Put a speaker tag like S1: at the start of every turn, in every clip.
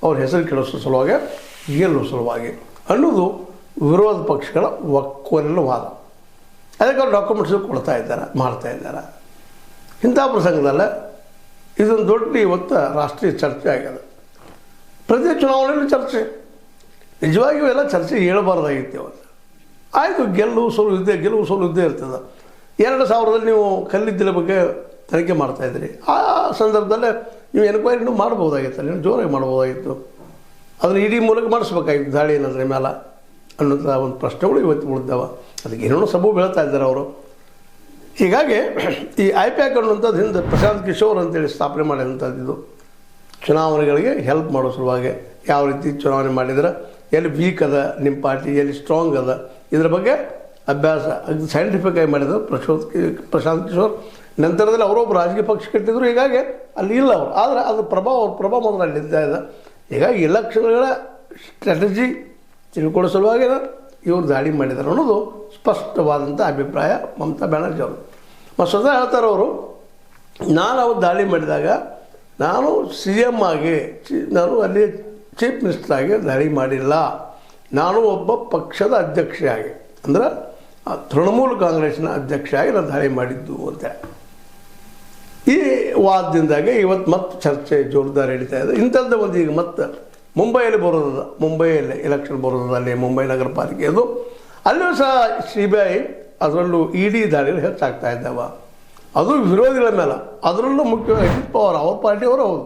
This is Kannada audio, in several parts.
S1: ಅವ್ರ ಹೆಸರು ಕೆಡಿಸೋ ಸಲುವಾಗಿ ಗೆಲ್ಲುವ ಸಲುವಾಗಿ ಅನ್ನೋದು ವಿರೋಧ ಪಕ್ಷಗಳ ಒಕ್ಕೊರಲ ವಾದ. ಅದಕ್ಕೆ ಅವ್ರು ಡಾಕ್ಯುಮೆಂಟ್ಸು ಮಾಡ್ತಾ ಇದ್ದಾರೆ. ಇಂಥ ಪ್ರಸಂಗದಲ್ಲೇ ಇದೊಂದು ದೊಡ್ಡ ಇವತ್ತು ರಾಷ್ಟ್ರೀಯ ಚರ್ಚೆ ಆಗಿದೆ. ಪ್ರತಿ ಚುನಾವಣೆಯಲ್ಲಿ ಚರ್ಚೆ, ನಿಜವಾಗಿಯೂ ಎಲ್ಲ ಚರ್ಚೆ ಹೇಳಬಾರ್ದಾಗಿತ್ತು ಇವತ್ತು. ಆಯಿತು, ಗೆಲುವು ಸೋಲು ಇದ್ದೇ ಇರ್ತದೆ. 2000ರಲ್ಲಿ ನೀವು ಕಲ್ಲಿದ್ದಲ ಬಗ್ಗೆ ತನಿಖೆ ಮಾಡ್ತಾಯಿದ್ರಿ. ಆ ಸಂದರ್ಭದಲ್ಲೇ ನೀವು ಎನ್ಕ್ವೈರಿನೂ ಮಾಡ್ಬೋದಾಗಿತ್ತು, ನೀವು ಜೋರಾಗಿ ಮಾಡ್ಬೋದಾಗಿತ್ತು. ಅದನ್ನು ಇಡೀ ಮೂಲಕ ಮಾಡಿಸ್ಬೇಕಾಗಿತ್ತು ದಾಳಿ ಏನಾದ್ರೆ ಮೇಲೆ ಅನ್ನೋಂಥ ಒಂದು ಪ್ರಶ್ನೆಗಳು ಇವತ್ತು ಉಳಿದಾವ. ಅದಕ್ಕೆ ಏನೇನೋ ಸಬು ಬೀಳ್ತಾ ಇದ್ದಾರೆ ಅವರು. ಹೀಗಾಗಿ ಈ IPAC ಅನ್ನುವಂಥದ್ದು ಹಿಂದೆ ಪ್ರಶಾಂತ್ ಕಿಶೋರ್ ಅಂತೇಳಿ ಸ್ಥಾಪನೆ ಮಾಡಿದಂಥದ್ದು ಚುನಾವಣೆಗಳಿಗೆ ಹೆಲ್ಪ್ ಮಾಡೋ ಸಲುವಾಗಿ ಯಾವ ರೀತಿ ಚುನಾವಣೆ ಮಾಡಿದ್ರೆ ಎಲ್ಲಿ ವೀಕ್ ಅದ ನಿಮ್ಮ ಪಾರ್ಟಿ, ಎಲ್ಲಿ ಸ್ಟ್ರಾಂಗ್ ಅದ, ಇದರ ಬಗ್ಗೆ ಅಭ್ಯಾಸ ಸೈಂಟಿಫಿಕ್ ಆಗಿ ಮಾಡಿದ್ರು ಪ್ರಶಾಂತ್ ಕಿಶೋರ್. ನಂತರದಲ್ಲಿ ಅವರೊಬ್ಬ ರಾಜಕೀಯ ಪಕ್ಷ ಕಟ್ಟಿದ್ರು. ಹೀಗಾಗಿ ಅಲ್ಲಿ ಇಲ್ಲ ಅವರು, ಆದರೆ ಅದು ಅವ್ರ ಪ್ರಭಾವ ಮಾತ್ರ ಅಲ್ಲಿ ಇದ್ದ ಇದೆ. ಹೀಗಾಗಿ ಎಲೆಕ್ಷನ್ಗಳ ಸ್ಟ್ರಾಟಜಿ ತಿಳ್ಕೊಳ್ಳೋ ಸಲುವಾಗಿ ಇವರು ದಾಳಿ ಮಾಡಿದ್ದಾರೆ ಅನ್ನೋದು ಸ್ಪಷ್ಟವಾದಂಥ ಅಭಿಪ್ರಾಯ ಮಮತಾ ಬ್ಯಾನರ್ಜಿ ಅವರು. ಮತ್ತು ಸ್ವತಃ ಹೇಳ್ತಾರೆ ಅವರು, ನಾನು ಅವ್ರು ದಾಳಿ ಮಾಡಿದಾಗ ನಾನು CM ಆಗಿ ನಾನು ಅಲ್ಲಿ ಚೀಫ್ ಮಿನಿಸ್ಟರ್ ಆಗಿ ದಾಳಿ ಮಾಡಿಲ್ಲ, ನಾನು ಒಬ್ಬ ಪಕ್ಷದ ಅಧ್ಯಕ್ಷೆಯಾಗಿ ಅಂದ್ರೆ ತೃಣಮೂಲ ಕಾಂಗ್ರೆಸ್ನ ಅಧ್ಯಕ್ಷೆಯಾಗಿ ನಾನು ದಾಳಿ ಮಾಡಿದ್ದು ಅಂತ. ಈ ವಾದದಿಂದಾಗಿ ಇವತ್ತು ಮತ್ತೆ ಚರ್ಚೆ ಜೋರ್ದಾರ್ ಹಿಡಿತಾ ಇದೆ. ಇಂಥದ್ದು ಒಂದು ಈಗ ಮತ್ತೆ ಮುಂಬೈಯಲ್ಲಿ ಬರೋದ, ಮುಂಬೈಯಲ್ಲಿ ಎಲೆಕ್ಷನ್ ಬರೋದ, ಅಲ್ಲಿ ಮುಂಬೈ ನಗರ ಪಾಲಿಕೆ ಅದು, ಅಲ್ಲೂ ಸಹ CBI ಅದರಲ್ಲೂ ED ದಾಳಿಗಳು ಹೆಚ್ಚಾಗ್ತಾ ಇದ್ದಾವ. ಅದು ವಿರೋಧಿಗಳ ಮೇಲೆ, ಅದರಲ್ಲೂ ಮುಖ್ಯವಾಗಿ ಅಜಿತ್ ಪವಾರ್ ಅವ್ರ ಪಾರ್ಟಿಯವರು ಹೌದು.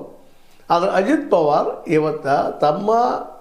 S1: ಆದರೆ ಅಜಿತ್ ಪವಾರ್ ಇವತ್ತು ತಮ್ಮ